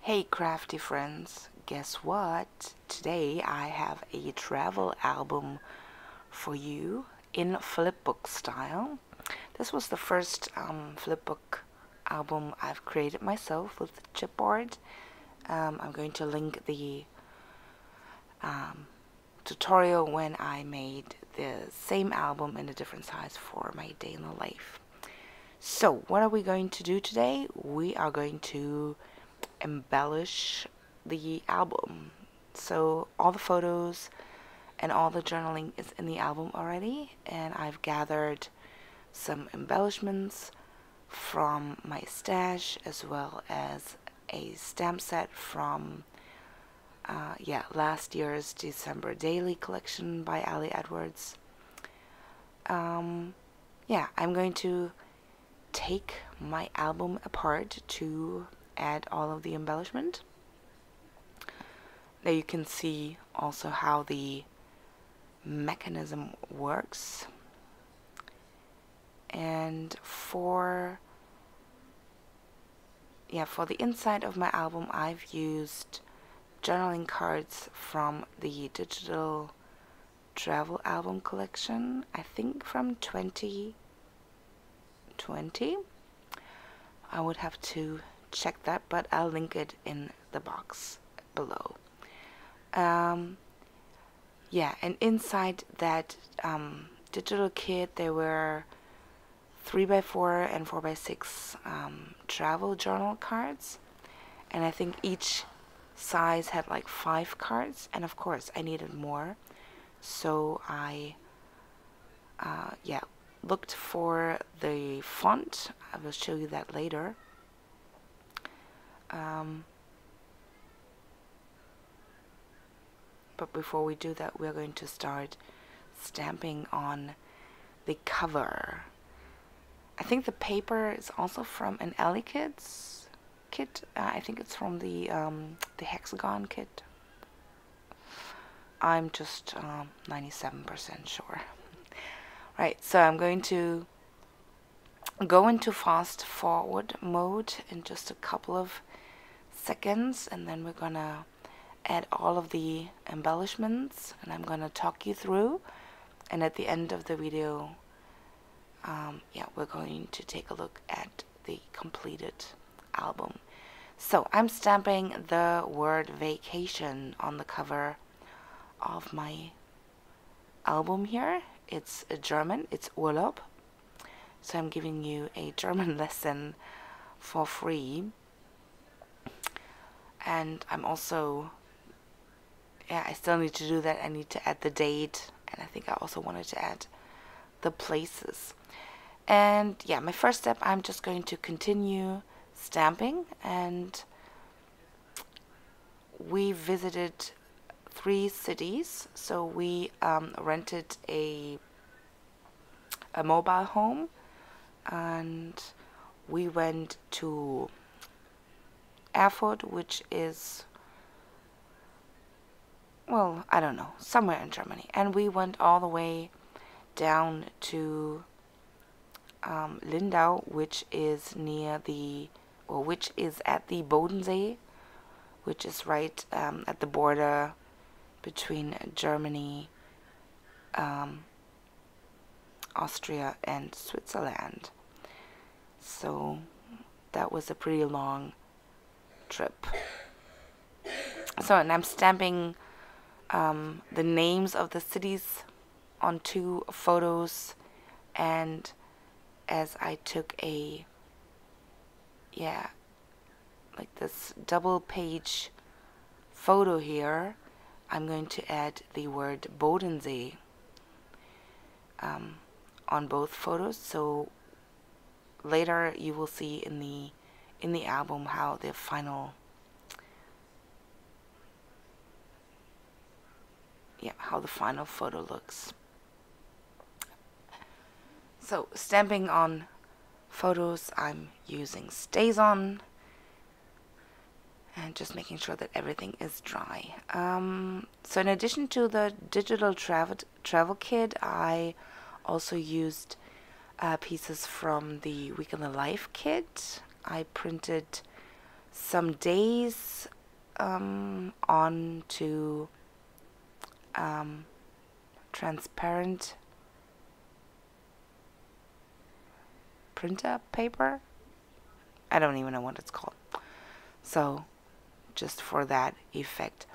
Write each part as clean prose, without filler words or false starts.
Hey crafty friends, guess what? Today I have a travel album for you in flipbook style. This was the first flipbook album I've created myself with the chipboard. I'm going to link the tutorial when I made the same album in a different size for my day in the life. So what are we going to do today? We are going to embellish the album. So all the photos and all the journaling is in the album already, and I've gathered some embellishments from my stash as well as a stamp set from last year's December Daily collection by Ali Edwards. I'm going to take my album apart to add all of the embellishment. There you can see also how the mechanism works. And for the inside of my album, I've used journaling cards from the digital travel album collection, I think from 2020. I would have to check that, but I'll link it in the box below. And inside that digital kit there were 3x4 and 4x6 travel journal cards, and I think each size had like 5 cards, and of course I needed more, so I looked for the font. I will show you that later. But before we do that, we're going to start stamping on the cover. I think the paper is also from an Ali Kids kit. I think it's from the hexagon kit. I'm just 97% sure. Right, so I'm going to go into fast forward mode in just a couple of seconds, and then we're gonna add all of the embellishments, and I'm gonna talk you through, and at the end of the video we're going to take a look at the completed album. So I'm stamping the word vacation on the cover of my album here. It's German, it's Urlaub, so I'm giving you a German lesson for free. And I'm also, I still need to do that. I need to add the date, and I think I also wanted to add the places. And my first step, I'm just going to continue stamping, and we visited 3 cities. So we rented a mobile home, and we went to Erfurt, which is, well, I don't know, somewhere in Germany, and we went all the way down to Lindau, which is near which is at the Bodensee, which is right at the border between Germany, Austria, and Switzerland. So that was a pretty long trip. So, and I'm stamping the names of the cities on 2 photos, and as I took a like this double page photo here, I'm going to add the word Bodensee on both photos, so later you will see in the album how the final photo looks. So stamping on photos, I'm using StazOn and just making sure that everything is dry. So in addition to the digital travel kit, I also used pieces from the Week in the Life kit. I printed some days on to transparent printer paper. I don't even know what it's called. So just for that effect.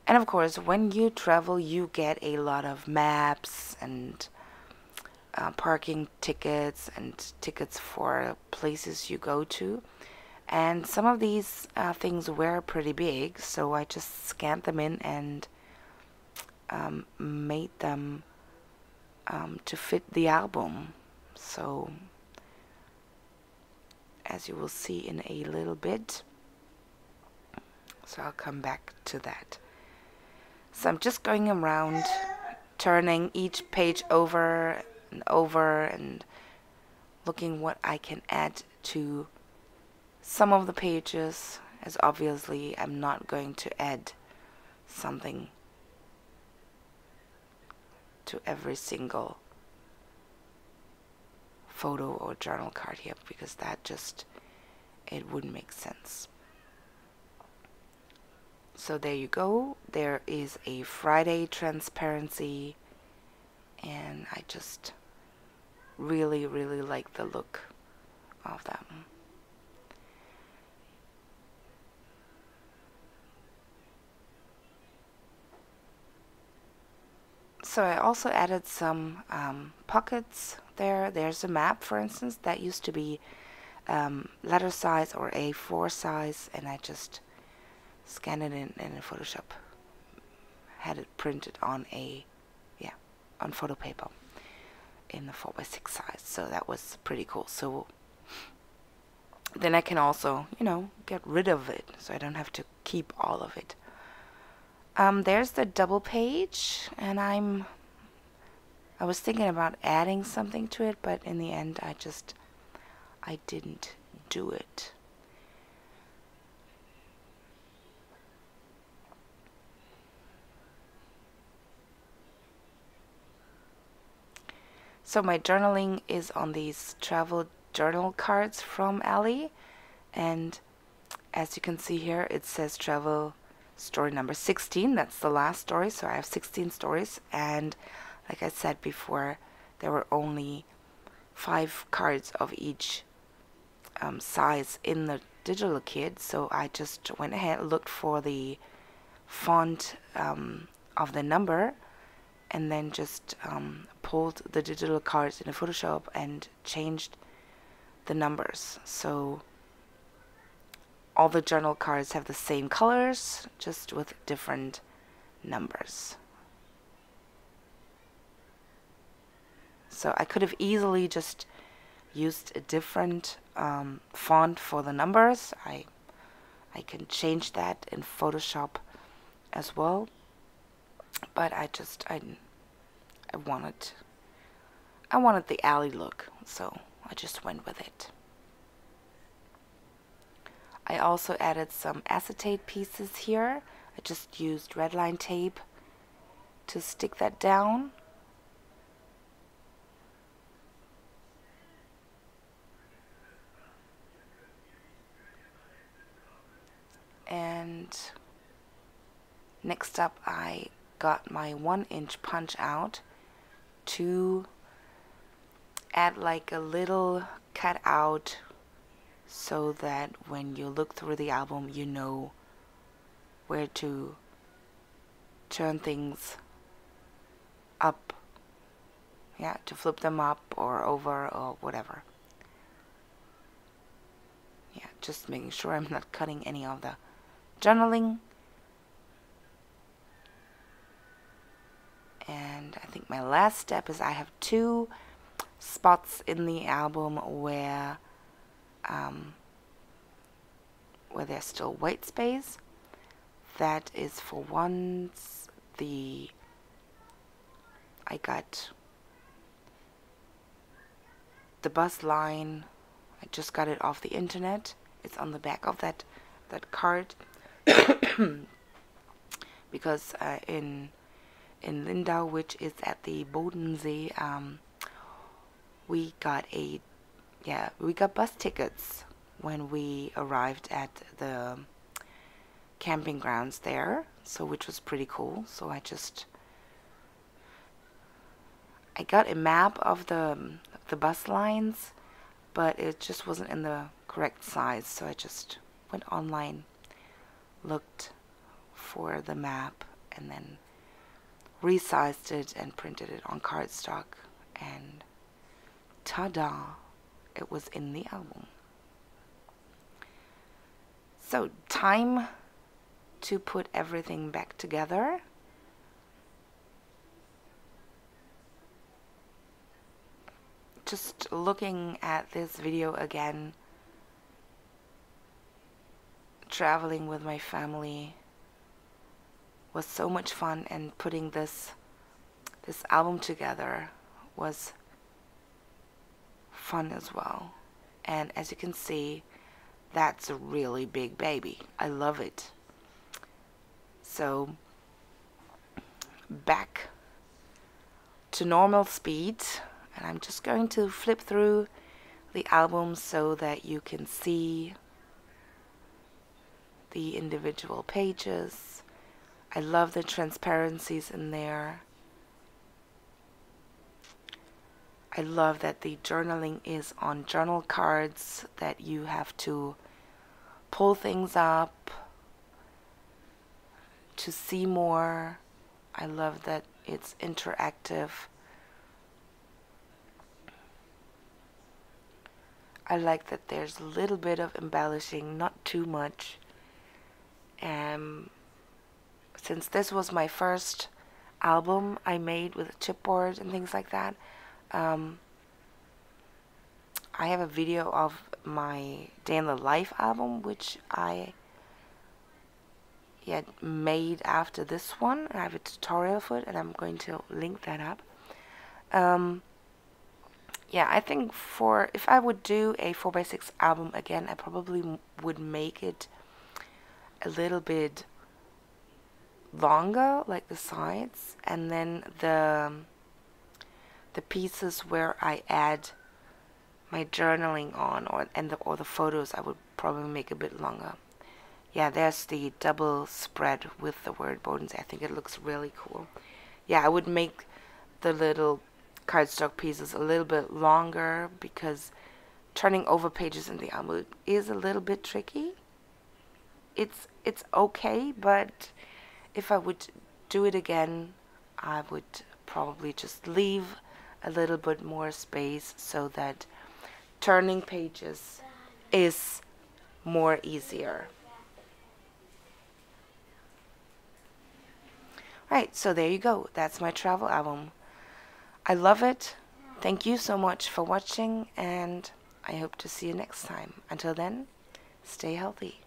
And of course, when you travel, you get a lot of maps and parking tickets and tickets for places you go to. And some of these things were pretty big, so I just scanned them in and made them to fit the album. So as you will see in a little bit, so I'll come back to that. So I'm just going around, turning each page over and looking what I can add to some of the pages, as obviously I'm not going to add something to every single photo or journal card here, because that just, it wouldn't make sense. So there you go. There is a Friday transparency, and I just really like the look of them. So I also added some pockets there. There's a map, for instance, that used to be letter size or A4 size, and I just scanned it in Photoshop. Had it printed on on photo paper in the 4x6 size. So that was pretty cool. So then I can also, get rid of it, so I don't have to keep all of it. There's the double page, and I was thinking about adding something to it, but in the end I didn't do it. So my journaling is on these travel journal cards from Ali, and as you can see here, it says travel story number 16. That's the last story, so I have 16 stories, and like I said before, there were only 5 cards of each size in the digital kit, so I just went ahead and looked for the font of the number, and then just pulled the digital cards into Photoshop and changed the numbers. So all the journal cards have the same colors, just with different numbers. So I could have easily just used a different font for the numbers. I can change that in Photoshop as well, but I wanted the alley look, so I just went with it. I also added some acetate pieces here. I just used red line tape to stick that down. And next up, I got my 1-inch punch out to add like a little cutout, so that when you look through the album, you know where to turn things up, to flip them up or over or whatever. Just making sure I'm not cutting any of the journaling. And I think my last step is I have 2 spots in the album where there's still white space. That is for once I got the bus line. I just got it off the internet. It's on the back of that card. Because in Lindau, which is at the Bodensee, we got bus tickets when we arrived at the camping grounds there, so which was pretty cool. So I got a map of the bus lines, but it just wasn't in the correct size, so I just went online, looked for the map, and then resized it and printed it on cardstock, and ta-da, it was in the album. So time to put everything back together. Just looking at this video again, traveling with my family was so much fun, and putting this album together was fun as well. And as you can see, that's a really big baby. I love it. So back to normal speed, and I'm just going to flip through the album so that you can see the individual pages. I love the transparencies in there. I love that the journaling is on journal cards, that you have to pull things up to see more. I love that it's interactive. I like that there's a little bit of embellishing, not too much. Since this was my first album I made with chipboard and things like that, I have a video of my Day in the Life album, which I made after this one. I have a tutorial for it, and I'm going to link that up. Yeah, I think if I would do a 4x6 album again, I probably would make it a little bit longer, like the sides, and then the pieces where I add my journaling on, or the photos, I would probably make a bit longer. Yeah, there's the double spread with the word Bodensee. I think it looks really cool. Yeah, I would make the little cardstock pieces a little bit longer, because turning over pages in the album is a little bit tricky. It's okay, but if I would do it again, I would probably just leave a little bit more space so that turning pages is more easier. Right, so there you go. That's my travel album. I love it. Thank you so much for watching, and I hope to see you next time. Until then, stay healthy.